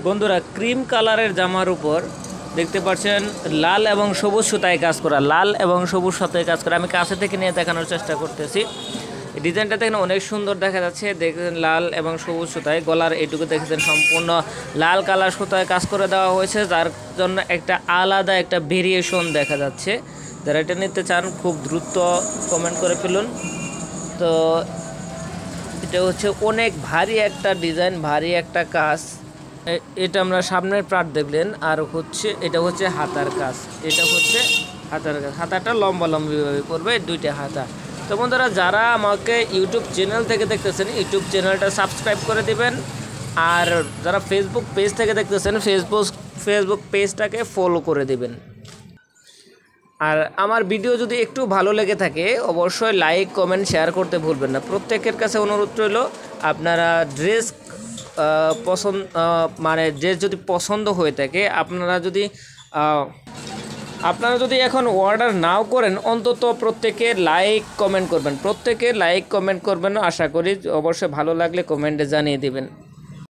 বন্ধুরা ক্রিম কালারের জামার উপর দেখতে পাচ্ছেন লাল এবং সবুজ সুতায় কাজ করা, লাল এবং সবুজ সুতায় কাজ করা। আমি কাছে থেকে নিয়ে দেখানোর চেষ্টা করতেছি। ডিজাইনটা দেখেন অনেক সুন্দর দেখা যাচ্ছে। দেখেন লাল এবং সবুজ সুতায়, গলার এইটুকু দেখেছেন সম্পূর্ণ লাল কালার সুতায় কাজ করে দেওয়া হয়েছে, যার জন্য একটা আলাদা একটা ভেরিয়েশন দেখা যাচ্ছে। যারা এটা নিতে চান খুব দ্রুত কমেন্ট করে ফেলুন। তো এটা হচ্ছে অনেক ভারী একটা ডিজাইন, ভারী একটা কাজ। এটা আমরা সামনের পার্ট দেখলেন, আর হচ্ছে এটা হচ্ছে হাতার কাজ। এটা হচ্ছে হাতার কাজ, হাতাটা লম্বা লম্বিভাবে করবে, দুইটা হাতা। তো বন্ধুরা যারা আমাকে ইউটিউব চ্যানেল থেকে দেখতেছেন, ইউটিউব চ্যানেলটা সাবস্ক্রাইব করে দিবেন। আর যারা ফেসবুক পেজ থেকে দেখতেছেন, ফেসবুক পেজটাকে ফলো করে দিবেন। আর আমার ভিডিও যদি একটু ভালো লেগে থাকে অবশ্যই লাইক কমেন্ট শেয়ার করতে ভুলবেন না। প্রত্যেকের কাছে অনুরোধ রইল, আপনারা ড্রেস ড্রেস যদি পছন্দ হয়ে থাকে, আপনারা যদি এখন অর্ডার নাও করেন, অন্তত প্রত্যেকে লাইক কমেন্ট করবেন, আশা করি অবশ্যই ভালো লাগলে কমেন্টে জানিয়ে দিবেন।